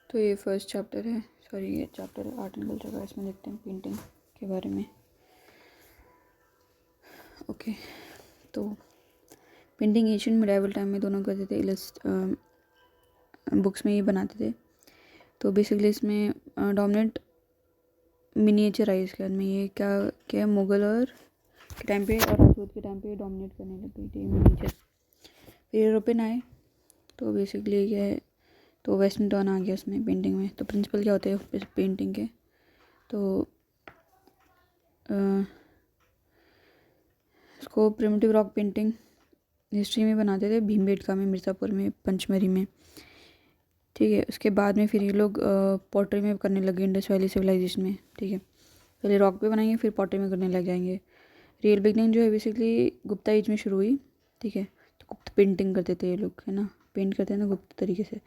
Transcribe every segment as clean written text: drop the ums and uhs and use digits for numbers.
तो ये first chapter है, सॉरी ये चैप्टर आर्ट एंड कल्चर का। इसमें देखते हैं पेंटिंग के बारे में। ओके, तो पेंटिंग एशियन मिडाइवल टाइम में दोनों करते थे, बुक्स में ये बनाते थे। तो बेसिकली इसमें डोमिनेंट मिनिएचराइज के में ये क्या क्या मुगल और के टाइम पे और राजपूत के टाइम पे डोमिनेट करने लगी थी मिनिएचर। फिर यूरोपियन आए तो बेसिकली क्या है, तो वेस्टर्न टर्न आ गया उसमें पेंटिंग में। तो प्रिंसिपल क्या होते हैं पेंटिंग के, तो इसको प्रिमिटिव रॉक पेंटिंग हिस्ट्री में बनाते थे, भीमबेटका में, मिर्ज़ापुर में, पंचमरी में। ठीक है, उसके बाद में फिर ये लोग पॉटरी में करने लगे इंडस वैली सिविलाइजेशन में। ठीक है, पहले रॉक पे बनाएंगे फिर पॉटरी में करने लग जाएंगे। रियल बिगनिंग जो है बेसिकली गुप्ता एज में शुरू हुई। ठीक है, तो गुप्त पेंटिंग करते थे ये लोग, है ना, पेंट करते हैं ना गुप्त तरीके से।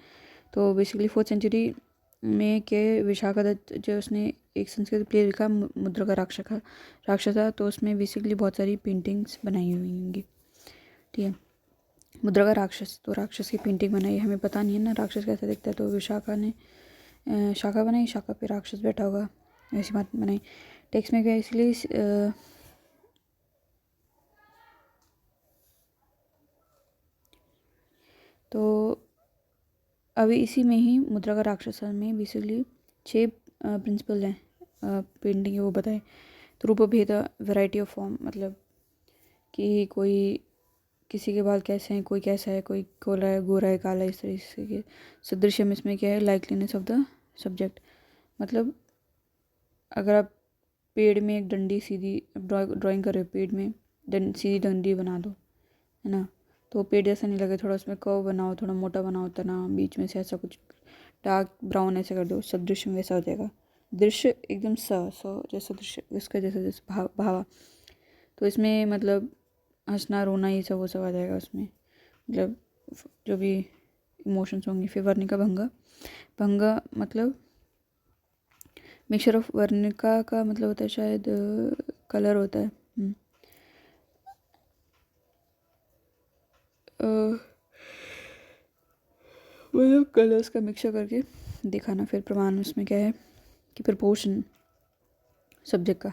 तो बेसिकली 4th सेंचुरी में के विशाखादत्त जो उसने एक संस्कृत प्ले लिखा मुद्रा का राक्षस था, तो उसमें बेसिकली बहुत सारी पेंटिंग्स बनाई हुई होंगी। ठीक है, मुद्रा का राक्षस, तो राक्षस की पेंटिंग बनाई, हमें पता नहीं है ना राक्षस कैसा दिखता है। तो विशाखा ने शाखा बनाई, शाखा पे राक्षस बैठा होगा, ऐसी बात बनाई। टेक्स्ट में क्या इसलिए तो अभी इसी में ही मुद्रा का राक्षस में बेसिकली 6 प्रिंसिपल हैं पेंटिंग के, वो बताए। तो रूप भेद, वैरायटी ऑफ फॉर्म, मतलब कि कोई किसी के बाल कैसे हैं, कोई कैसा है, कोई गोरा है, काला, इस तरीके के। सदृश्यम इसमें क्या है, लाइकलीनेस ऑफ द सब्जेक्ट, मतलब अगर आप पेड़ में एक डंडी सीधी ड्राइंग कर रहे हो, पेड़ में सीधी डंडी बना दो, है ना, तो पेड़ जैसा नहीं लगे, थोड़ा उसमें कर्व बनाओ, थोड़ा मोटा बनाओ, तना बीच में से ऐसा कुछ डार्क ब्राउन ऐसे कर दो, सदृश्य में वैसा हो जाएगा। दृश्य एकदम जैसा दृश्य, इसका जैसा जैसा भावा। तो इसमें मतलब हंसना रोना ये सब वो सब आ जाएगा उसमें, मतलब जो भी इमोशंस होंगे। फिर वर्णिका भंगा, भंगा मतलब मिक्सचर ऑफ वर्णिका का मतलब होता है शायद कलर होता है। मतलब कलर्स का मिक्सचर करके दिखाना। फिर प्रमाण उसमें क्या है कि प्रपोर्शन सब्जेक्ट का,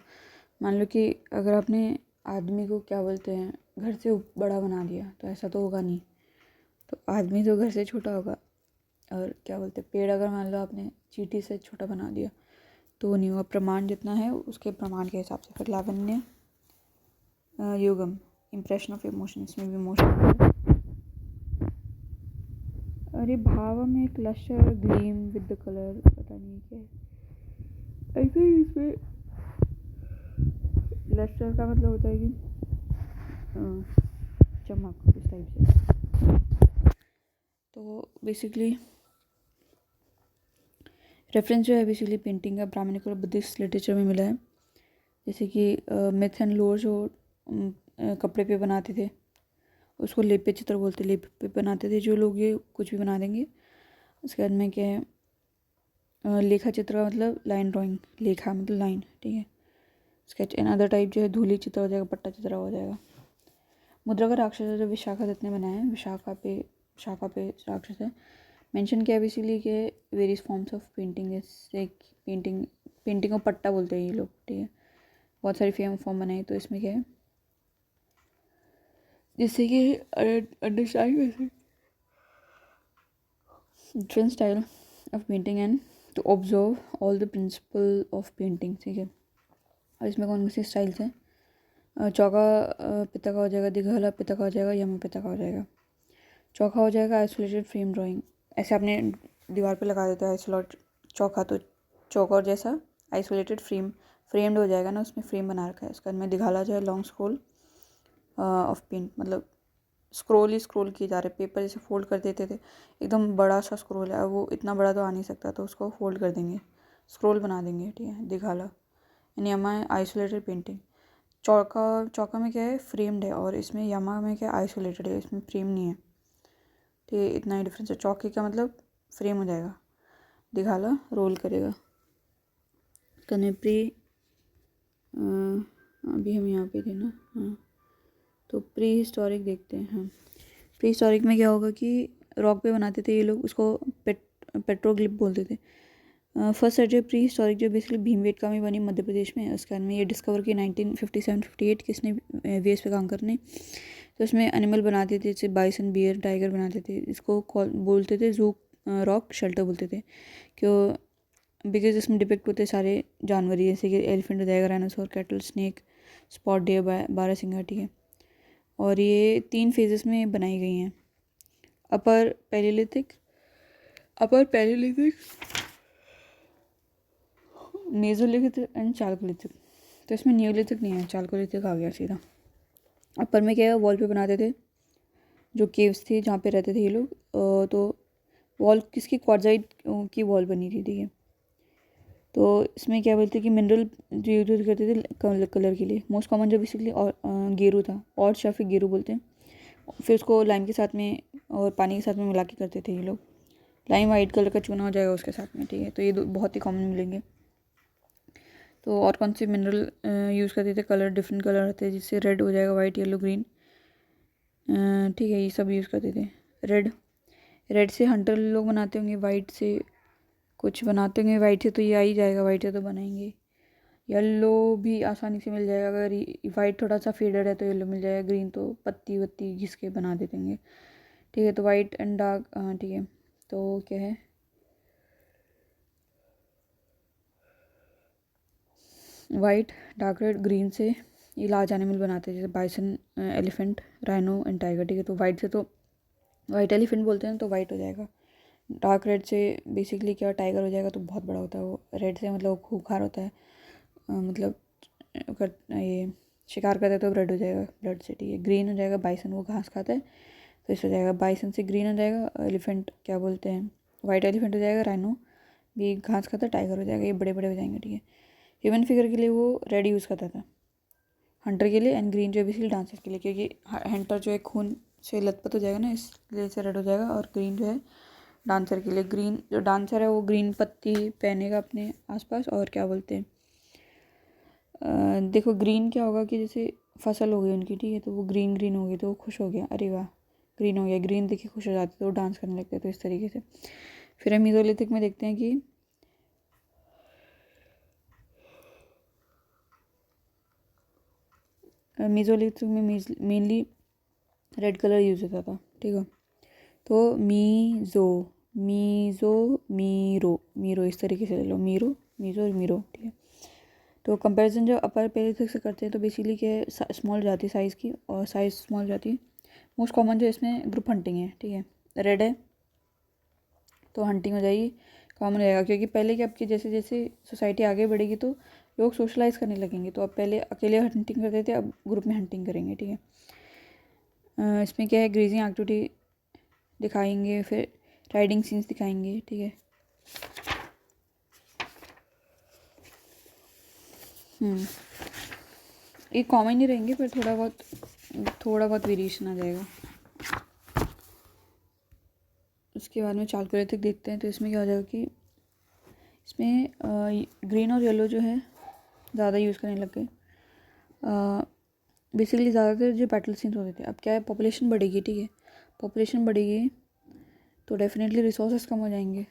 मान लो कि अगर आपने आदमी को क्या बोलते हैं घर से बड़ा बना दिया, तो ऐसा तो होगा नहीं, तो आदमी तो घर से छोटा होगा। और क्या बोलते हैं पेड़, अगर मान लो आपने चींटी से छोटा बना दिया तो वो नहीं होगा। प्रमाण जितना है उसके प्रमाण के हिसाब से। फिर लावण्य युगम, इम्प्रेशन ऑफ इमोशन, इसमें भी इमोशन। अरे भाव में cluster gleam with the colour, पता नहीं क्या है। आई थिंक इसमें लस्टर का मतलब होता है कि चमक, इस टाइप से। तो बेसिकली रेफरेंस जो है बेसिकली पेंटिंग का ब्राह्मणिक और बुद्धिस्ट लिटरेचर में मिला है। जैसे कि मिथ एंड लोर जो कपड़े पे बनाते थे उसको लेपे चित्र बोलते, लेप पे बनाते थे जो लोग, ये कुछ भी बना देंगे। उसके बाद में क्या है लेखा चित्र का मतलब लाइन ड्राइंग, लेखा मतलब लाइन, ठीक है। स्केच एंड अदर टाइप जो है धूली चित्र हो जाएगा, पट्टा चित्र हो जाएगा। मुद्रा का राक्षस जो विशाखादत्त ने बनाया है, शाखा पे राक्षस है। मेंशन किया बेसिकली कि वेरियस फॉर्म्स ऑफ पेंटिंग, जैसे पेंटिंग को पट्टा बोलते हैं ये लोग, ठीक है। बहुत सारी फॉर्म बनाई, तो इसमें क्या है जैसे कि अंडरस्टैंड वैसे different style of painting and to observe all the principle of painting, ठीक है। और इसमें कौन सी स्टाइल्स हैं, चौका पिता का हो जाएगा, दिघाला पिता का हो जाएगा, यम पिता का हो जाएगा। चौका हो जाएगा आइसोलेटेड फ्रेम ड्राइंग, ऐसे आपने दीवार पे लगा देते हैं आइसोलेट चौका, तो चौका और जैसा आइसोलेटेड फ्रेम्ड हो जाएगा ना, उसमें फ्रेम बना रखा है। इसका मैं दिघाला जो है लॉन्ग स्क्रोल ऑफ पेंट, मतलब स्क्रोल ही स्क्रोल किए जा रहे, पेपर जैसे फोल्ड कर देते थे, एकदम बड़ा सा स्क्रोल है, वो इतना बड़ा तो आ नहीं सकता, तो उसको फोल्ड कर देंगे, स्क्रोल बना देंगे, ठीक है। दिघाला यानी यमा है आइसोलेटेड पेंटिंग। चौका में क्या है फ्रेम्ड है, और इसमें यमा में क्या आइसोलेटेड है, इसमें फ्रेम नहीं है, ठीक है। इतना ही डिफरेंस है। चौके का मतलब फ्रेम हो जाएगा, दिघाला रोल करेगा। कनेप्री अभी हम यहाँ पे थे ना, हाँ, तो प्री हिस्टोरिक देखते हैं। हाँ, प्री हिस्टोरिक में क्या होगा कि रॉक पे बनाते थे ये लोग, उसको पेट्रोग्लिफ बोलते थे। फर्स्ट सर्जरी प्री हिस्टोरिक जो बेसिकली भीमबेटका में बनी मध्य प्रदेश में, उसके में ये डिस्कवर की 1957-58 किसने वेस पे काम करने। तो इसमें एनिमल बनाते थे जैसे बाइसन, बियर, टाइगर बनाते थे। इसको बोलते थे जू रॉक शेल्टर बोलते थे, क्यों बिकॉज इसमें डिपिक्ट होते सारे जानवर ही, जैसे कि एलिफेंट हो जाएगा, dinosaur, cattle, snake, spot deer, बारहसिंगा, ठीक है। और ये 3 फेजेस में बनाई गई हैं, अपर पैलियोलिथिक, मेसोलिथिक एंड चालकोलिथिक। तो इसमें नियोलिथिक नहीं है, चालकोलिथिक आ गया सीधा। अपर में क्या है, वॉल पे बनाते थे, जो केव्स थी जहाँ पे रहते थे ये लोग। तो वॉल किसकी, क्वार्जाइट की वॉल बनी थी, ठीक है। तो इसमें क्या बोलते हैं कि मिनरल जो यूज करते थे कलर के लिए, मोस्ट कॉमन जो बेसिकली और गेरू था, और या फिर गेरू बोलते हैं। फिर उसको लाइम के साथ में और पानी के साथ में मिला के करते थे ये लोग। लाइम वाइट कलर का चूना हो जाएगा उसके साथ में, ठीक है। तो ये बहुत ही कॉमन मिलेंगे। तो और कौन से मिनरल यूज़ करते थे, कलर डिफरेंट कलर रहते हैं, जिससे रेड हो जाएगा, वाइट, येलो, ग्रीन, ठीक है, ये सब यूज़ करते थे। रेड से हंटर लोग बनाते होंगे, वाइट से कुछ बनाते होंगे, वाइट से तो ये आ ही जाएगा, वाइट से तो बनाएंगे। येलो भी आसानी से मिल जाएगा, अगर वाइट थोड़ा सा फेडर है तो येलो मिल जाएगा, ग्रीन तो पत्ती वत्ती घिस के बना देते हैं, ठीक है। तो वाइट एंड डार्क, हाँ ठीक है। तो क्या है, वाइट, डार्क रेड, ग्रीन से ये लार्ज एनिमल बनाते हैं, जैसे bison, elephant, rhino and tiger, ठीक है। तो वाइट से तो वाइट एलिफेंट बोलते हैं, तो वाइट हो जाएगा। डार्क रेड से बेसिकली क्या, टाइगर हो जाएगा, तो बहुत बड़ा होता है वो। रेड से मतलब खूंखार होता है, मतलब ये शिकार करता है, तो रेड हो जाएगा ब्लड से, ठीक है। ग्रीन हो जाएगा, बाइसन वो घास खाता है, तो इस हो जाएगा, बाइसन से ग्रीन हो जाएगा। एलिफेंट क्या बोलते हैं, वाइट एलिफेंट हो जाएगा। राइनो भी घास खाता है, टाइगर हो जाएगा, ये बड़े बड़े हो जाएंगे, ठीक है। ह्यूमन फिगर के लिए वो रेड यूज़ करता था, हंटर के लिए, एंड ग्रीन जो है बेसिकली डांसर के लिए, क्योंकि हंटर जो है खून से लथपथ हो जाएगा ना, इसलिए से रेड हो जाएगा। और ग्रीन जो है डांसर के लिए, ग्रीन जो डांसर है वो ग्रीन पत्ती पहनेगा अपने आसपास। और क्या बोलते हैं, देखो ग्रीन क्या होगा कि जैसे फसल हो गई उनकी, ठीक है, तो वो ग्रीन ग्रीन हो गई, तो वो खुश हो गया, अरे वाह ग्रीन हो गया, ग्रीन देखिए खुश हो जाते, तो वो डांस करने लगते, तो इस तरीके से। फिर हम मीज़ोलिथिक में देखते हैं कि मीज़ोलिथिक में मेनली रेड कलर यूज़ होता था, ठीक है। तो मीरो इस तरीके से ले लो, मीज़ो और मीरो, ठीक है। तो कंपैरिजन जो अपर पैलियोलिथिक से करते हैं, तो बेसिकली क्या है, स्मॉल जाती है साइज़ की, और साइज़ स्मॉल जाती है। मोस्ट कॉमन जो इसमें ग्रुप हंटिंग है, ठीक है। रेड है तो हंटिंग हो जाएगी, कॉमन हो जाएगा, क्योंकि पहले क्या, आपकी जैसे जैसे सोसाइटी आगे बढ़ेगी तो लोग सोशलाइज करने लगेंगे। तो अब पहले अकेले हंटिंग करते थे, अब ग्रुप में हंटिंग करेंगे, ठीक है। इसमें क्या है, ग्रेजिंग एक्टिविटी दिखाएंगे, फिर राइडिंग सीन्स दिखाएंगे, ठीक है। ये कॉमन ही रहेंगे, पर थोड़ा बहुत वेरिएशन आ जाएगा। उसके बाद में चालकोलिथिक देखते हैं, तो इसमें क्या हो जाएगा कि इसमें ग्रीन और येलो जो है ज़्यादा यूज़ करने लग गए। बेसिकली ज़्यादातर जो बैटल सीन्स होते थे, अब क्या है, पॉपुलेशन बढ़ेगी, ठीक है। पॉपुलेशन बढ़ेगी तो डेफिनेटली रिसोर्सेज कम हो जाएंगे,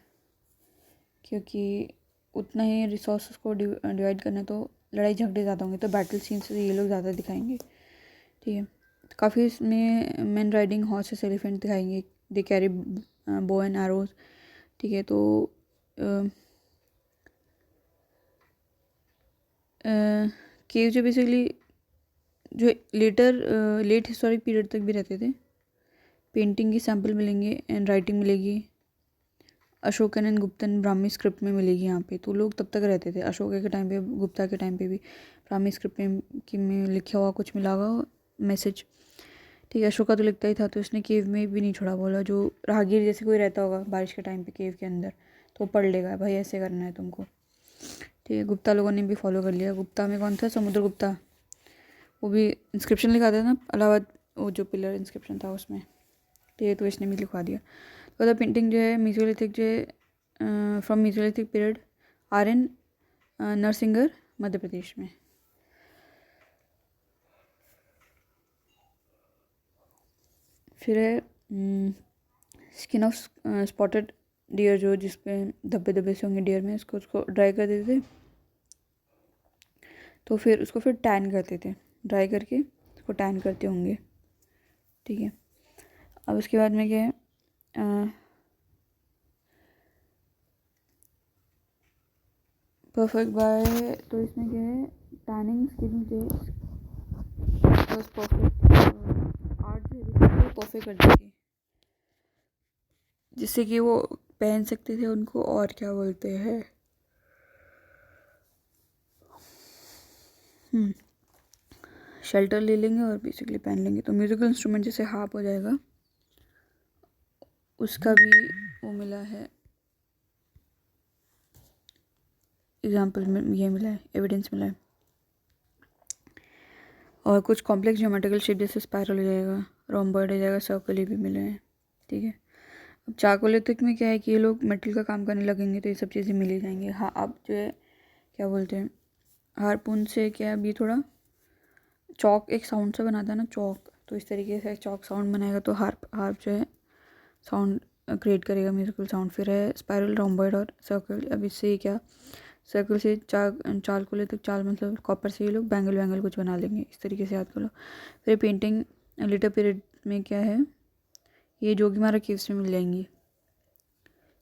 क्योंकि उतना ही रिसोर्सेज को डिवाइड करना, तो लड़ाई झगड़े ज़्यादा होंगे, तो बैटल सीन्स ये लोग ज़्यादा दिखाएंगे, ठीक है। तो काफ़ी इसमें मैन राइडिंग हॉर्सेस, एलिफेंट दिखाएंगे, they carry bow and arrows, ठीक है। तो केव जो बेसिकली जो लेट हिस्टोरिक पीरियड तक भी रहते थे, पेंटिंग की सैम्पल मिलेंगे एंड राइटिंग मिलेगी, अशोकन एंड गुप्तन ब्राह्मी स्क्रिप्ट में मिलेगी यहाँ पे। तो लोग तब तक रहते थे, अशोक के टाइम पे, गुप्ता के टाइम पे भी ब्राह्मी स्क्रिप्ट में लिखा हुआ कुछ मिला हुआ मैसेज, ठीक है। अशोका तो लिखता ही था, तो इसने केव में भी नहीं छोड़ा, बोला जो राहगीर जैसे कोई रहता होगा बारिश के टाइम पे केव के अंदर, तो पढ़ लेगा भाई ऐसे करना है तुमको, ठीक है। गुप्ता लोगों ने भी फॉलो कर लिया। गुप्ता में कौन था, समुद्र गुप्ता, वो भी इंस्क्रिप्शन लिखा था ना अलाहाबाद, वो जो पिलर इंस्क्रिप्शन था उसमें, ठीक है। तो इसने भी लिखवा दिया। तो द पेंटिंग जो है मीज़ोलिथिक जो है, from मीज़ोलिथिक period, are N नरसिंगर, Madhya Pradesh में। फिर है स्किन ऑफ स्पॉटेड डियर जो जिस पे धब्बे धब्बे से होंगे डियर में, उसको ड्राई कर देते थे। तो फिर उसको फिर टैन करते थे, ड्राई करके उसको टैन करते होंगे, ठीक है। अब उसके बाद में क्या है, परफेक्ट बाय, तो इसमें क्या है, टैनिंग स्किन के परफेक्ट आर्ट से परफेक्ट कर देती, जिससे कि वो पहन सकते थे उनको, और क्या बोलते हैं, शेल्टर ले लेंगे और बेसिकली पहन लेंगे। तो म्यूज़िकल इंस्ट्रूमेंट जैसे हार्प हो जाएगा, उसका भी वो मिला है एग्जाम्पल में, ये मिला है, एविडेंस मिला है। और कुछ कॉम्प्लेक्स ज्योमेट्रिकल शेप जैसे स्पाइरल हो जाएगा, रोम्बॉइड हो जाएगा, सर्कल, ये भी मिले हैं, ठीक है। अब चाकोलिथिक में क्या है कि ये लोग मेटल का काम करने लगेंगे तो ये सब चीज़ें मिल ही जाएंगी। हाँ, अब जो है क्या बोलते हैं, हारपून से क्या है, अभी थोड़ा चौक एक साउंड से बनाता है ना, चौक, तो इस तरीके से चौक साउंड बनाएगा तो हार्प जो है साउंड क्रिएट करेगा, म्यूजिकल साउंड। फिर है स्पाइरल, रोम्बॉइड और सर्कल। अब इससे क्या, सर्कल से चाल को ले तक, चाल मतलब कॉपर से ये लोग बैंगल वैंगल कुछ बना लेंगे, इस तरीके से याद कर लो। फिर पेंटिंग लेटर पीरियड में क्या है, ये जोगीमारा केव्स में मिल जाएंगी।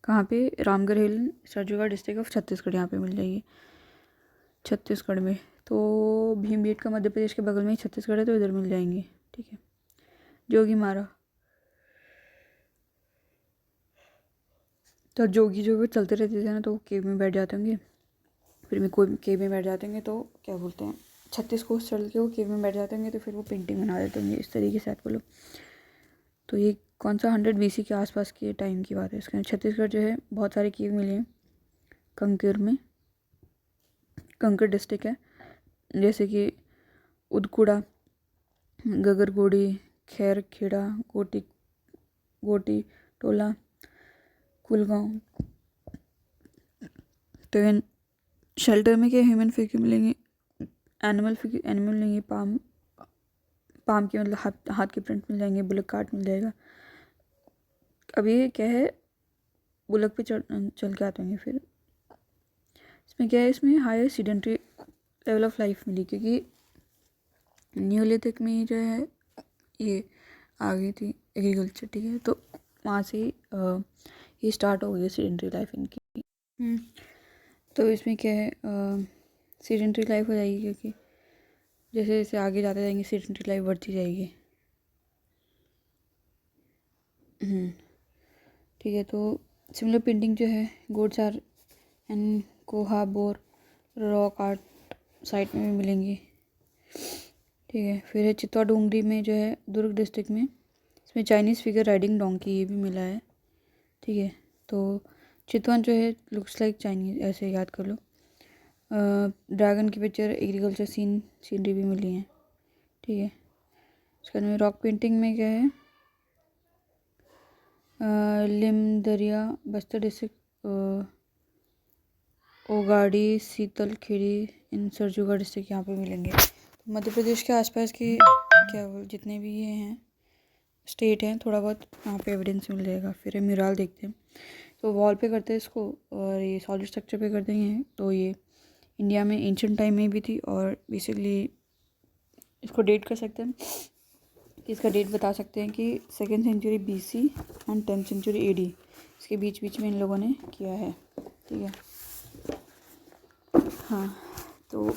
कहाँ पे, रामगढ़ हिल, सरजूगढ़ डिस्ट्रिक्ट ऑफ छत्तीसगढ़, यहाँ पे मिल जाएगी छत्तीसगढ़ में। तो भीमबेटका मध्य प्रदेश के बगल में ही छत्तीसगढ़ है, तो इधर मिल जाएंगे, ठीक है। जोगीमारा, तो जोगी जो वो चलते रहते थे ना, तो केव में बैठ जाते होंगे, फिर में कोई केव में बैठ जाते होंगे, तो क्या बोलते हैं, 36 कोस चल के वो केव में बैठ जाते होंगे, तो फिर वो पेंटिंग बना देते होंगे, इस तरीके से आपको लोग। तो ये कौन सा 100 BC के आसपास के टाइम की बात है। इसके छत्तीसगढ़ जो है बहुत सारे केव मिले हैं, कंकर में, कंकर डिस्ट्रिक्ट है, जैसे कि उदकुड़ा, गगरगोड़ी, खैरखेड़ा, गोटी गोटी टोला, कुलगांव। तो इन शेल्टर में क्या ह्यूमन फिगर मिलेंगे, एनिमल मिलेंगे, पाम के मतलब हाथ के प्रिंट मिल जाएंगे, बुलक कार्ट मिल जाएगा। अब ये क्या है, बुलक पे चल के आते होंगे। फिर इसमें क्या है, इसमें higher sedentary level of life मिली, क्योंकि न्यूलिथिक में जो है ये आ गई थी एग्रीकल्चर, ठीक है। तो वहाँ से ये स्टार्ट हो गई सीडेंट्री लाइफ इनकी। तो इसमें क्या है, सीडेंट्री लाइफ हो जाएगी, क्योंकि जैसे जैसे आगे जाते जाएंगे सीडेंट्री लाइफ बढ़ती जाएगी। ठीक है। तो सिमिलर पेंटिंग जो है गोड्स आर एंड कोहा बोर रॉक आर्ट साइट में भी मिलेंगी, ठीक है। फिर है चित्तौड़ डोंगरी में जो है दुर्ग डिस्ट्रिक्ट में, इसमें चाइनीज़ फिगर राइडिंग डोंकी, ये भी मिला है, ठीक है। तो चितवन जो है लुक्स लाइक चाइनीज, ऐसे याद कर लो। ड्रैगन की पिक्चर, एग्रीकल्चर सीनरी भी मिली है, ठीक है। उसके बाद में रॉक पेंटिंग में क्या है, लिमदरिया बस्तर डिस्ट्रिक्ट, ओगाड़ी, शीतलखेड़ी इन सरजूगढ़ डिस्ट्रिक्ट यहाँ पे मिलेंगे। तो मध्य प्रदेश के आसपास के क्या जितने भी ये हैं स्टेट हैं, थोड़ा बहुत यहाँ पे एविडेंस मिल जाएगा। फिर म्यूरल देखते हैं, तो वॉल पे करते हैं इसको, और ये सॉलिड स्ट्रक्चर पे कर देंगे। तो ये इंडिया में एंशिएंट टाइम में भी थी, और बेसिकली इसको डेट कर सकते हैं, इसका डेट बता सकते हैं कि 2nd century BC and 10th century AD, इसके बीच बीच में इन लोगों ने किया है, ठीक है। हाँ, तो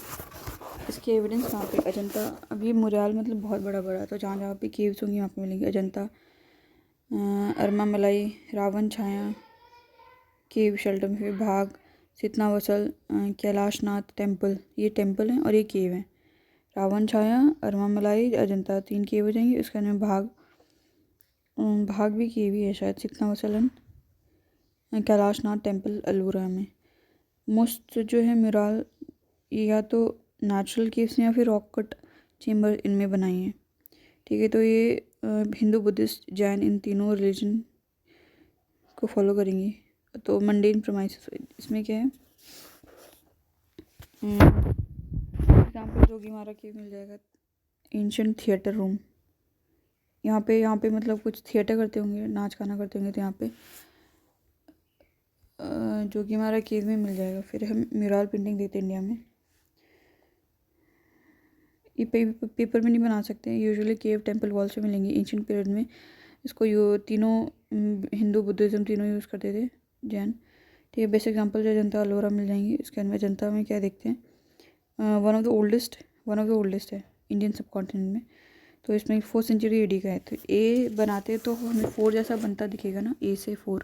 इसके एविडेंस कहाँ पे, अजंता। अब ये मुराल मतलब बहुत बड़ा बड़ा, तो जहाँ जहाँ पे केव्स होंगी वहाँ पे मिलेंगे। अजंता, अरमामलाई, रावण छाया केव शेल्टर में, फिर भाग, सितनावसल, कैलाशनाथ टेम्पल, ये टेम्पल हैं और ये केव हैं। रावण छाया, अरमामलाई, अजंता, 3 केव हो जाएंगे। उसके अंदर भाग भी केव ही है शायद, सितनावसलन, कैलाशनाथ टेम्पल अल्मोड़ा में। मोस्ट जो है म्यूरल, ये या तो नेचुरल केव्स या फिर रॉक कट चेम्बर इनमें बनाई हैं, ठीक है। तो ये हिंदू, बुद्धिस्ट, जैन, इन तीनों रिलीजन को फॉलो करेंगी। तो मंडेन प्रमाइसेस इसमें क्या है, एग्जाम्पल जोगीमारा केव मिल जाएगा। एंशिएंट थिएटर रूम, यहाँ पे मतलब कुछ थिएटर करते होंगे, नाच गाना करते होंगे, तो यहाँ पे जो कि हमारा केव में मिल जाएगा। फिर हम म्यूरल पेंटिंग देते हैं इंडिया में। ये पेपर में नहीं बना सकते, यूजुअली केव टेम्पल वॉल से मिलेंगे एंशिएंट पीरियड में। इसको तीनों हिंदू बुद्धिज़्म तीनों यूज़ करते थे, जैन। ठीक है, बेस्ट एग्जांपल जो अजंता अलोरा मिल जाएंगे। इसके अंदर अजंता में क्या देखते हैं, वन ऑफ द ओल्डेस्ट है इंडियन सब कॉन्टिनेंट में। तो इसमें 4th सेंचुरी AD का है। तो ए बनाते तो हमें 4 जैसा बनता दिखेगा ना, A से 4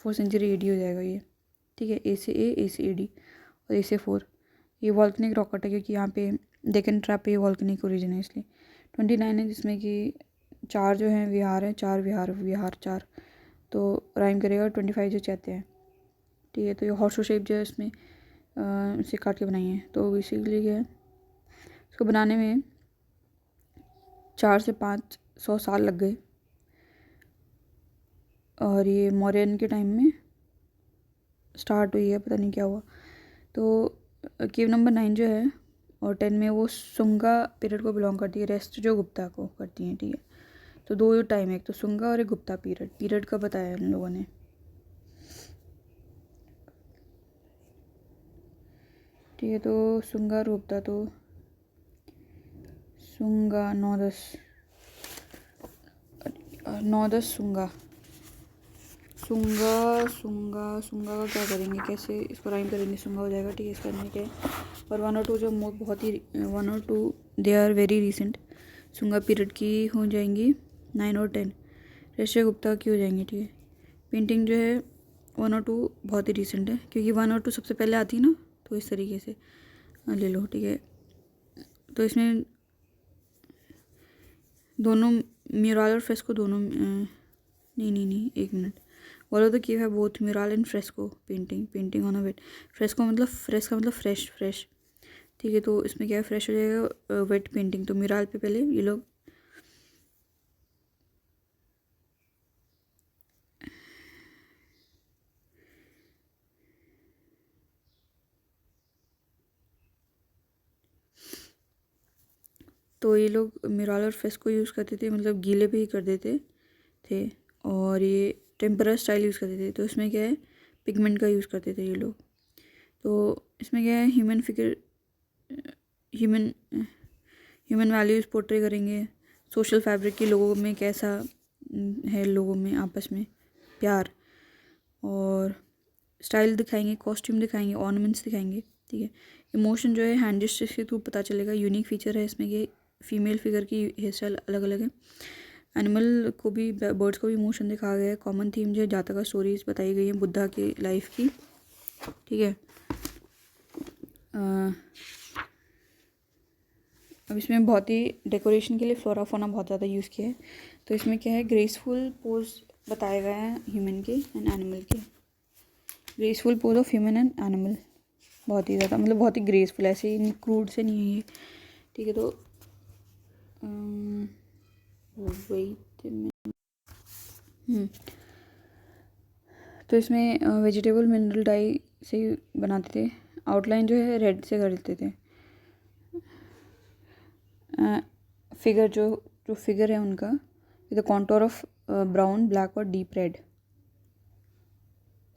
सेंचुरी AD हो जाएगा ये। ठीक है, A से AD और A से 4। ये वॉल्केनिक रॉकेट है क्योंकि यहाँ पे डेक्कन ट्रैप पे ये वॉल्केनिक ओरिजिन है इसलिए। 29 है जिसमें कि 4 जो हैं विहार हैं, 4 विहार 4, तो राइम करेगा। 25 जो चाहते हैं। ठीक है, तो ये हॉर्स शेप जो है इसमें इसे काट के बनाई है। तो बेसिकली क्या है, इसको बनाने में 4 से 500 साल लग गए। और ये मौर्यन के टाइम में स्टार्ट हुई है, पता नहीं क्या हुआ। तो केव नंबर 9 जो है और 10 में वो सुंगा पीरियड को बिलोंग करती है, रेस्ट जो गुप्ता को करती हैं। ठीक है, तो 2 टाइम है, एक तो सुंगा और एक गुप्ता पीरियड का बताया इन लोगों ने। ठीक है, तो सुंगा और गुप्ता, तो सुंगा 9-10 सुंगा का क्या करेंगे, कैसे इसको राइम करेंगे, सुंगा हो जाएगा। ठीक है, इसका करने क्या है, और 1 और 2 जो बहुत ही 1 और 2 they are very recent. Sunga period की हो जाएंगी 9 और 10, ऋषि गुप्ता की हो जाएंगी। ठीक है, पेंटिंग जो है 1 और 2 बहुत ही रिसेंट है क्योंकि 1 और 2 सबसे पहले आती है ना, तो इस तरीके से ले लो। ठीक है, तो इसमें दोनों म्यूरल और फ्रेस्को दोनों नहीं 1 minute. All of the cave है both mural and fresco painting on a wet. Fresco मतलब फ्रेश। ठीक है, तो इसमें क्या है, फ्रेश हो जाएगा वेट पेंटिंग। तो म्यूरल पे पहले ये लोग म्यूरल और फ्रेस्को यूज़ करते थे, मतलब गीले पे ही कर देते थे। और ये टेम्परर स्टाइल यूज़ करते थे। तो इसमें क्या है, पिगमेंट का यूज़ करते थे ये लोग। तो इसमें क्या है, ह्यूमन वैल्यूज़ पोर्ट्रे करेंगे, सोशल फैब्रिक की लोगों में कैसा है, लोगों में आपस में प्यार, और स्टाइल दिखाएंगे, कॉस्ट्यूम दिखाएंगे, ऑर्नामेंट्स दिखाएंगे। ठीक है, इमोशन जो है हैंड जेस्चर्स के थ्रू पता चलेगा। यूनिक फीचर है इसमें कि फीमेल फिगर की हेयर स्टाइल अलग अलग है। एनिमल को भी, बर्ड्स को भी इमोशन दिखाया गया है। कॉमन थीम जो है जातका स्टोरीज बताई गई है बुद्धा की लाइफ की। ठीक है, अब इसमें बहुत ही डेकोरेशन के लिए फ्लोरा फोना बहुत ज़्यादा यूज़ किया है। तो इसमें क्या है, ग्रेसफुल पोज बताए गए हैं ह्यूमन के एंड एनिमल के। Graceful pose of human and animal, बहुत ही ज़्यादा, मतलब बहुत ही ग्रेसफुल, ऐसे ही क्रूड से नहीं है ये। ठीक है, तो तो इसमें वेजिटेबल मिनरल डाई से बनाते थे। आउटलाइन जो है रेड से कर देते थे। फिगर जो फिगर है उनका, the contour of brown, black और डीप रेड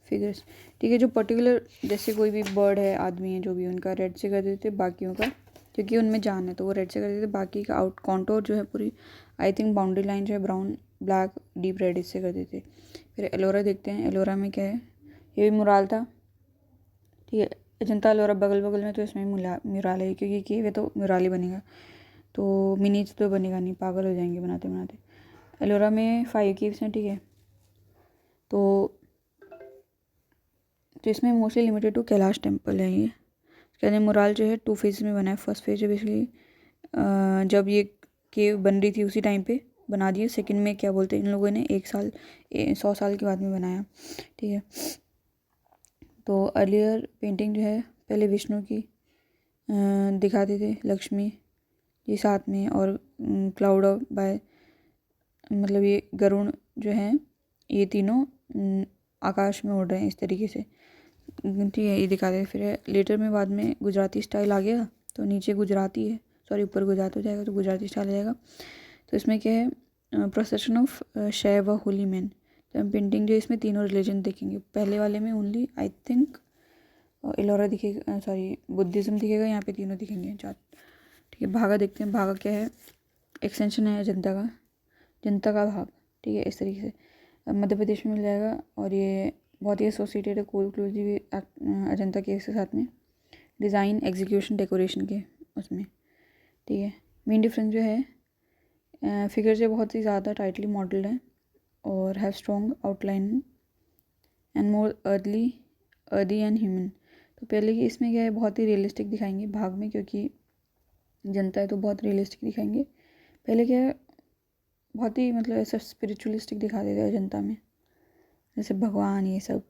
फिगर्स। ठीक है, जो पर्टिकुलर जैसे कोई भी बर्ड है, आदमी है, जो भी, उनका रेड से कर देते थे, बाकियों का क्योंकि उनमें जान है तो वो रेड से कर देते थे। बाकी का आउट कॉन्टोर जो है पूरी, आई थिंक बाउंड्री लाइन जो है ब्राउन, ब्लैक, डीप रेड इससे कर देते। फिर एलोरा देखते हैं। एलोरा में क्या है, ये भी मुराल था। ठीक है, अजंता एलोरा बगल में, तो इसमें म्यूरल है क्योंकि केव है तो म्यूरल ही बनेगा, तो मिनीज तो बनेगा नहीं, पागल हो जाएंगे बनाते बनाते। एलोरा में 5 केव्स हैं। ठीक है, तो इसमें mostly limited to Kailash temple है ये। कहते हैं मुराल जो है 2 फेज में बना है। फर्स्ट फेज है बेसिकली जब ये केव बन रही थी उसी टाइम पे बना दिए। सेकंड में क्या बोलते हैं इन लोगों ने 100 साल के बाद में बनाया। ठीक है, तो अर्लियर पेंटिंग जो है पहले विष्णु की दिखाते थे, लक्ष्मी ये साथ में, और क्लाउड ऑफ बाय, मतलब ये गरुड़ जो हैं ये तीनों आकाश में उड़ रहे हैं इस तरीके से। ठीक है, ये दिखाते हैं। फिर लेटर में बाद में गुजराती स्टाइल आ गया, तो नीचे गुजराती है, सॉरी ऊपर गुजरात हो जाएगा तो गुजराती स्टाइल आ जाएगा। तो इसमें क्या है, प्रोसेशन ऑफ शैव व होली मैन। पेंटिंग जो इसमें तीनों रिलीजन दिखेंगे। पहले वाले में ओनली आई थिंक इलोरा दिखेगा, सॉरी बुद्धिज़्म दिखेगा, यहाँ पे तीनों दिखेंगे जात। ठीक है, भागा देखते हैं। भागा क्या है? एक्सटेंशन है जनता का, जनता का भाग। ठीक है, इस तरीके से मध्य प्रदेश में मिल जाएगा। और ये बहुत ही एसोसिएटेड है क्लोजली अजंता के साथ में, डिज़ाइन, एग्जीक्यूशन, डेकोरेशन के उसमें। ठीक है, मेन डिफरेंस जो है फिगर जो बहुत ही ज़्यादा टाइटली मॉडल्ड है और have strong outline and more earthy and human. तो पहले की इसमें क्या है, बहुत ही रियलिस्टिक दिखाएंगे भाग में, क्योंकि जनता है तो बहुत रियलिस्टिक दिखाएंगे। पहले क्या है, बहुत ही मतलब ऐसा स्पिरिचुअलिस्टिक दिखा देते हैं जनता में, जैसे भगवान ये सब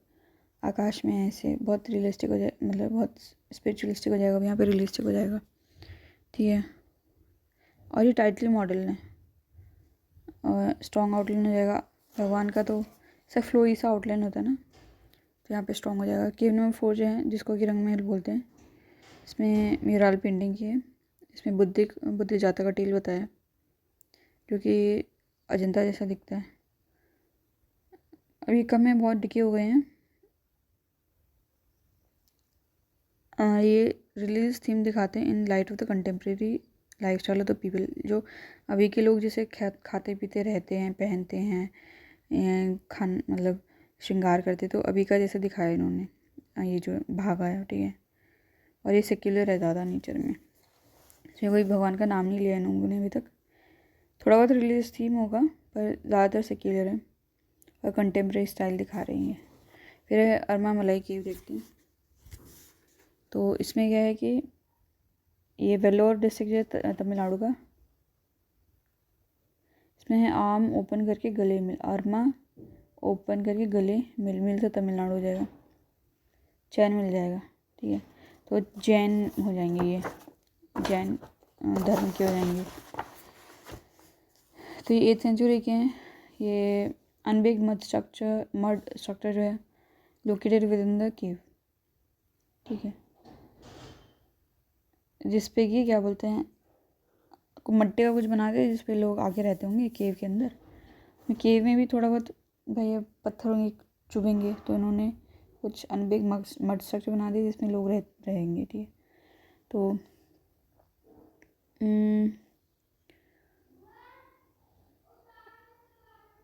आकाश में ऐसे बहुत रियलिस्टिक हो जाए, मतलब बहुत स्पिरिचुअलिस्टिक हो जाएगा, यहाँ पे रियलिस्टिक हो जाएगा। ठीक है, और ये टाइटली मॉडल है और स्ट्रॉन्ग आउटलाइन हो जाएगा भगवान का, तो सब फ्लोई सा आउटलाइन होता है ना, तो यहाँ पे स्ट्रॉन्ग हो जाएगा। केव नंबर 4 जो है, जिसको कि रंग महल बोलते हैं, इसमें म्यूरल पेंटिंग की है। इसमें बुद्ध जाता का टेल बताया, जो कि अजंता जैसा दिखता है। अभी कम है, बहुत डिके हो गए हैं। ये रिलीज थीम दिखाते हैं in light of the contemporary life style of the people. जो अभी के लोग जैसे खाते पीते रहते हैं, पहनते हैं, मतलब श्रृंगार करते, तो अभी का जैसा दिखाया इन्होंने, ये जो भाग आया। ठीक है, और ये सेक्युलर है ज़्यादा नेचर में, इसमें कोई भगवान का नाम नहीं लिया इन लोगों ने अभी तक। थोड़ा बहुत रिलीजियस थीम होगा पर ज़्यादातर सेक्युलर है और कंटेम्प्रेरी स्टाइल दिखा रही है। फिर है अरमा मलाई केव देखते हैं। तो इसमें क्या है कि ये वेल्लोर डिस्ट्रिक्ट है तमिलनाडु का। इसमें है आर्म ओपन करके गले मिल, अरमा ओपन करके गले मिल, मिल से तमिलनाडु हो जाएगा, चैन मिल जाएगा। ठीक है, तो जैन हो जाएंगे, ये जैन धर्म के हो जाएंगे। तो ये 8th सेंचुरी के हैं। ये अनबिग मड स्ट्रक्चर जो है located with in the cave. ठीक है, जिस पे कि क्या बोलते हैं, मट्टी का कुछ बना के जिस पे लोग आके रहते होंगे केव के अंदर। केव में भी थोड़ा बहुत भाई पत्थर होंगे, चुभेंगे, तो इन्होंने कुछ अनबिग मड स्ट्रक्चर बना दिए जिसमें लोग रहेंगे। ठीक है, तो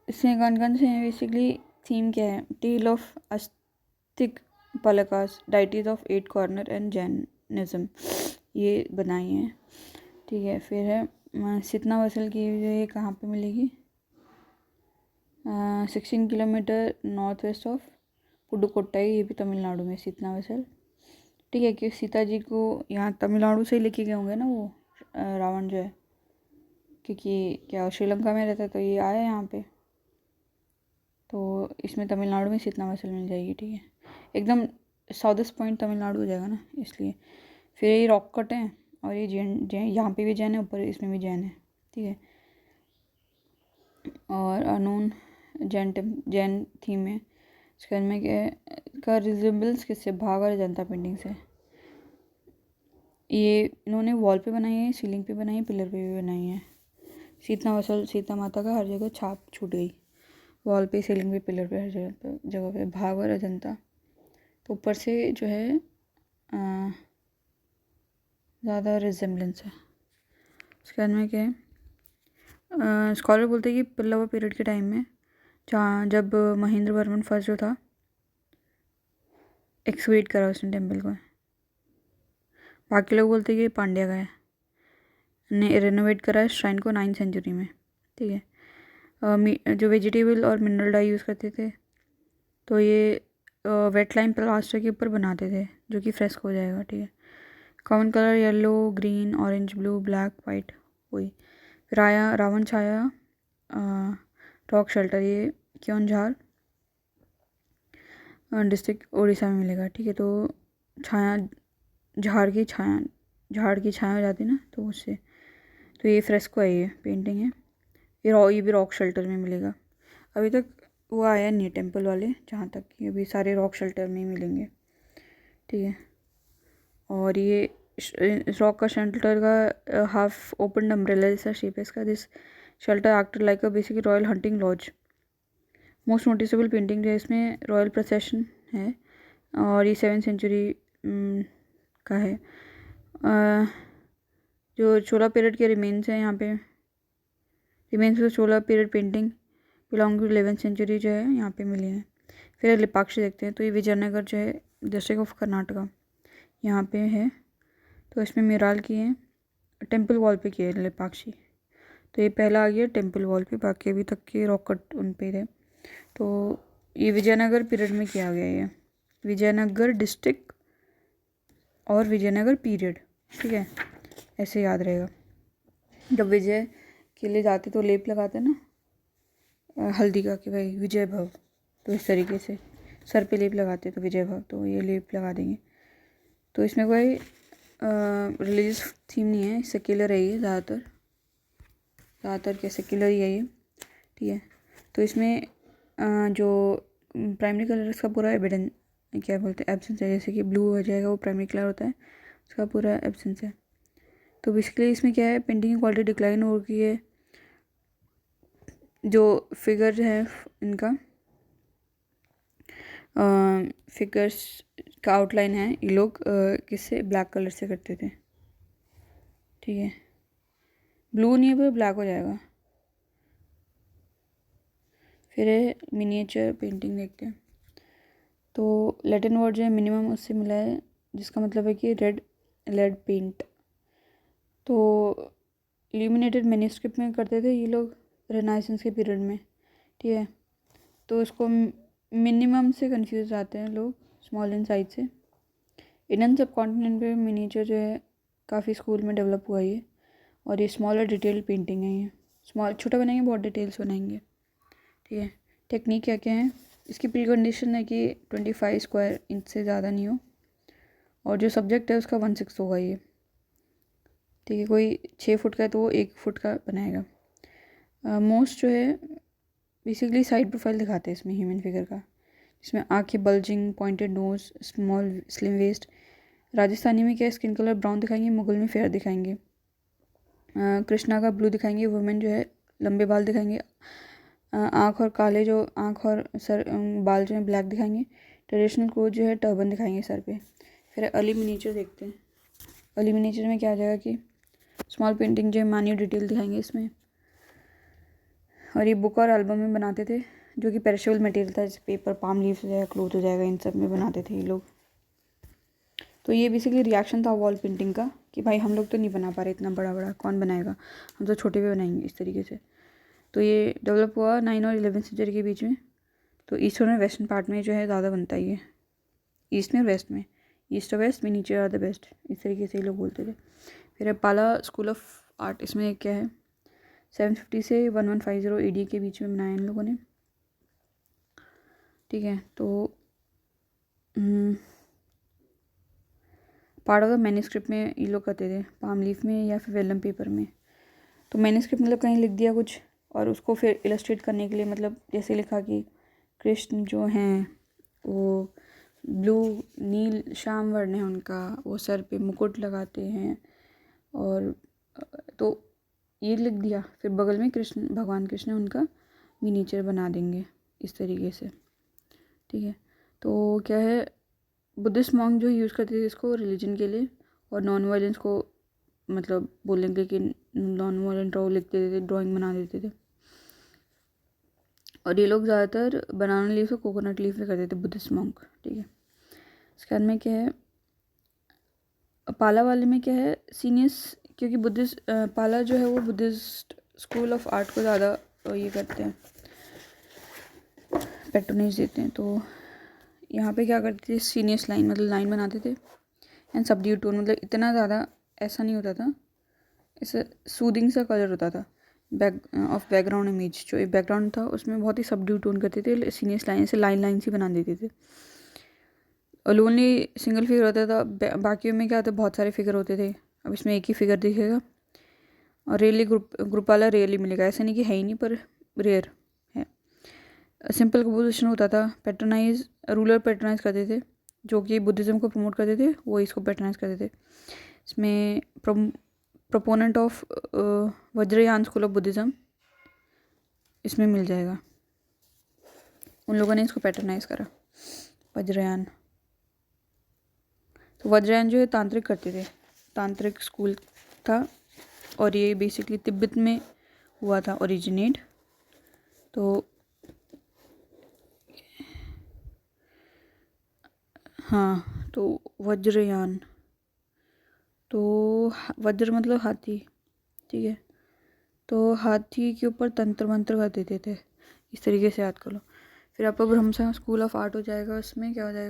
इसमें कौन से हैं बेसिकली, थीम क्या है, टेल ऑफ अस्तिक पलकास, deities of 8 corner and Jainism, ये बनाई हैं। ठीक है, फिर है सितना वसल की, जो ये कहाँ पे मिलेगी, 16 kilometre north west of Pudukkottai, ये भी तमिलनाडु में सितना वसल। ठीक है, कि सीता जी को यहाँ तमिलनाडु से ही लेके गए होंगे ना वो रावण जो है, क्योंकि क्या श्रीलंका में रहता है, तो ये आया यहाँ पे, तो इसमें तमिलनाडु में सितना वसल मिल जाएगी। ठीक है, एकदम साउथेस्ट पॉइंट तमिलनाडु हो जाएगा ना, इसलिए। फिर ये रॉक कट है और ये जैन यहाँ पे भी जैन है, ऊपर इसमें भी जैन है। ठीक है, और अनोन जैन थीम है। इसके में का रिजेंबल्स किससे, भाग और जनता पेंटिंग से। ये इन्होंने वॉल पे बनाई है, सीलिंग पे बनाई है, पिलर पे भी बनाई है। सीता वसल, सीता माता का हर जगह छाप छूट गई, वॉल पे, सीलिंग पे, पिलर पे, हर जगह पे भाग और अजंता। तो ऊपर से जो है ज़्यादा रिजेम्बलेंस है। इसके बाद में क्या है, स्कॉलर बोलते हैं कि पल्लव पीरियड के टाइम में, जहाँ जब महेंद्र वर्मन फर्स्ट जो था, एक्सवेट करा उसने टेम्पल को। बाकी लोग बोलते हैं कि पांड्या का है, ने रेनोवेट करा है श्राइन को 9th सेंचुरी में। ठीक है, जो वेजिटेबल और मिनरल डाई यूज़ करते थे, तो ये वेट लाइन प्लास्टर के ऊपर बनाते थे, जो कि फ्रेस्क हो जाएगा। ठीक है, common colour yellow, green, orange, blue, black, white, वही। फिर आया रावण छाया रॉक शेल्टर, ये क्योंझार डिस्ट्रिक्ट उड़ीसा में मिलेगा। ठीक है, तो छाया, झाड़ की छाया हो जाती है ना, तो उससे, तो ये फ्रेस्को है, ये पेंटिंग है। ये भी रॉक शेल्टर में मिलेगा। अभी तक वो आया नहीं टेम्पल वाले, जहाँ तक कि अभी सारे रॉक शेल्टर में ही मिलेंगे। ठीक है, और ये रॉक का शेल्टर का हाफ ओपन अम्ब्रेला जैसा शेप है इसका। This shelter acted like a basic royal hunting lodge, most noticeable painting जो है इसमें रॉयल प्रोसेशन है और ये 7th सेंचुरी का है। जो चोला पीरियड के रिमेन्स हैं यहाँ पे, remains of Chola period painting belong to 11th century जो है यहाँ पे मिली है। फिर लिपाक्षी देखते हैं, तो ये विजयनगर जो है डिस्ट्रिक्ट ऑफ कर्नाटका यहाँ पे है। तो इसमें मिराल की है, टेम्पल वॉल पे किए लिपाक्षी। तो ये पहला आ गया टेम्पल वॉल पे, बाकी अभी तक के रॉक कट उन पे थे। तो ये विजयनगर पीरियड में किया गया है, विजयनगर डिस्ट्रिक्ट और विजयनगर पीरियड, ठीक है, ऐसे याद रहेगा। जब विजय के लिए जाते तो लेप लगाते ना हल्दी का कि भाई विजय भव, तो इस तरीके से सर पे लेप लगाते तो विजय भव, तो ये लेप लगा देंगे। तो इसमें कोई रिलीजियस थीम नहीं है, सेक्युलर है ये ज़्यादातर क्या सेक्युलर ही है ये, ठीक है। तो इसमें जो प्राइमरी कलर इसका पूरा एविडेंस क्या बोलते हैं एब्सेंस है, जैसे कि ब्लू हो जाएगा वो प्राइमरी कलर होता है, उसका पूरा एब्सेंस है। तो बेसिकली इसमें क्या है, पेंटिंग की क्वालिटी डिक्लाइन हो गई है। जो फिगर है इनका फिगर्स का आउटलाइन है, ये लोग किससे ब्लैक कलर से करते थे, ठीक है, ब्लू नहीं है पर ब्लैक हो जाएगा। फिर है मिनिएचर पेंटिंग देखते हैं। तो लैटिन वर्ड जो है मिनिमम उससे मिला है, जिसका मतलब है कि रेड लेड पेंट। तो इल्यूमिनेटेड मैन्युस्क्रिप्ट में करते थे ये लोग रेनाइसेंस के पीरियड में, ठीक है। तो इसको मिनिमम से कंफ्यूज आते हैं लोग, स्मॉल इन साइज से। इंडियन सब कॉन्टिनेंट पे मिनिएचर जो है काफ़ी स्कूल में डेवलप हुआ है, और ये स्मॉल और डिटेल पेंटिंग है। ये स्मॉल छोटा बनाएंगे बहुत डिटेल्स बनाएंगे, ठीक है। टेक्निक क्या क्या है, इसकी प्री कंडीशन है कि 25 स्क्वायर इंच से ज़्यादा नहीं हो, और जो सब्जेक्ट है उसका 1/6 होगा ये, ठीक है। कोई 6 फुट का है तो वो 1 फुट का बनाएगा। मोस्ट जो है बेसिकली साइड प्रोफाइल दिखाते हैं इसमें ह्यूमन फिगर का, इसमें आँखें bulging, pointed nose, small slim waist. Rajasthani में क्या है, स्किन कलर ब्राउन दिखाएंगे, मुगल में फेयर दिखाएंगे। कृष्णा का ब्लू दिखाएंगे, वुमेन जो है लंबे बाल दिखाएंगे। आँख और काले जो आँख और सर बाल जो है ब्लैक दिखाएंगे। ट्रेडिशनल कोड जो है टर्बन दिखाएंगे सर पे। फिर अर्ली मिनीचर देखते हैं। अर्ली मिनीचर में क्या आ जाएगा कि स्मॉल पेंटिंग जो है मान्यू डिटेल दिखाएंगे इसमें। और ये बुक और एल्बम में बनाते थे, जो कि पेरिशेबल मटेरियल था, जैसे पेपर, पाम लीव्स हो जाएगा, क्लोथ हो जाएगा, इन सब में बनाते थे ये लोग। तो ये बेसिकली रिएक्शन था वॉल पेंटिंग का कि भाई हम लोग तो नहीं बना पा रहे इतना बड़ा बड़ा, कौन बनाएगा, हम तो छोटे पे बनाएंगे, इस तरीके से। तो ये डेवलप हुआ 9 और 11 सेंचुरी के बीच में। तो ईस्ट और वेस्टर्न पार्ट में जो है ज़्यादा बनता है ये, ईस्ट में और वेस्ट में, ईस्ट और वेस्ट में नीचे आर द बेस्ट, इस तरीके से ये लोग बोलते थे। फिर पाला स्कूल ऑफ आर्ट, इसमें क्या है 750 से 1150 AD के बीच में बनाया इन लोगों ने, ठीक है। तो पार्ट ऑफ द मैन्युस्क्रिप्ट में ये लोग करते थे, पाम लीफ में या फिर वेलम पेपर में। तो मैन्युस्क्रिप्ट मतलब कहीं लिख दिया कुछ और उसको फिर इलस्ट्रेट करने के लिए, मतलब जैसे लिखा कि कृष्ण जो हैं वो ब्लू नील श्याम वर्ण है उनका, वो सर पे मुकुट लगाते हैं, और तो ये लिख दिया, फिर बगल में कृष्ण भगवान कृष्ण उनका मिनीचर बना देंगे इस तरीके से, ठीक है। तो क्या है, बुद्धिस्ट मॉन्क जो यूज़ करते थे इसको रिलीजन के लिए, और नॉन वायलेंस को मतलब बोलेंगे कि नॉन वायलेंट ड्रॉ लिख देते थे, ड्राइंग बना देते थे। और ये लोग ज़्यादातर बनाना लीफ और कोकोनट लीफ में करते थे बुद्धिस्ट मॉन्क, ठीक है। इसके बाद में क्या है, पाला वाले में क्या है सीनियर्स, क्योंकि बुद्धिस्ट पाला जो है वो बुद्धिस्ट स्कूल ऑफ आर्ट को ज़्यादा ये करते हैं, पैट्रोनेज देते हैं। तो यहाँ पे क्या करते थे, सीनियर्स लाइन मतलब लाइन बनाते थे, एंड सबड्यूड टोन, मतलब इतना ज़्यादा ऐसा नहीं होता था, ऐसा सूदिंग सा कलर होता था बैकग्राउंड इमेज, जो एक बैकग्राउंड था उसमें बहुत ही सबड्यूड टोन करते थे सीनियर्स लाइन से, लाइन से बना देते थे। और ओनली सिंगल फिगर होता था, बाकियों में क्या होता, बहुत सारे फिगर होते थे। अब इसमें एक ही फिगर दिखेगा, और रियली ग्रुप वाला रियली मिलेगा, ऐसा नहीं कि है ही नहीं, पर रेयर है। सिंपल कंपोजिशन होता था, पैट्रनाइज रूलर पैट्रनाइज करते थे, जो कि बुद्धिज़्म को प्रमोट करते थे, वो इसको पैट्रनाइज करते थे। इसमें proponent of Vajrayana school of Buddhism इसमें मिल जाएगा। उन लोगों ने इसको पैटर्नाइज करा, वज्रयान। तो वज्रयान जो है तांत्रिक करते थे, तांत्रिक स्कूल था, और ये बेसिकली तिब्बत में हुआ था ओरिजिनेट। तो हाँ, तो वज्रयान, तो वज्र मतलब हाथी, ठीक है। तो हाथी के ऊपर तंत्र मंत्र कर देते थे, इस तरीके से याद कर लो। फिर आपका ब्रह्म स्कूल ऑफ आर्ट हो जाएगा, उसमें क्या हो जाएगा,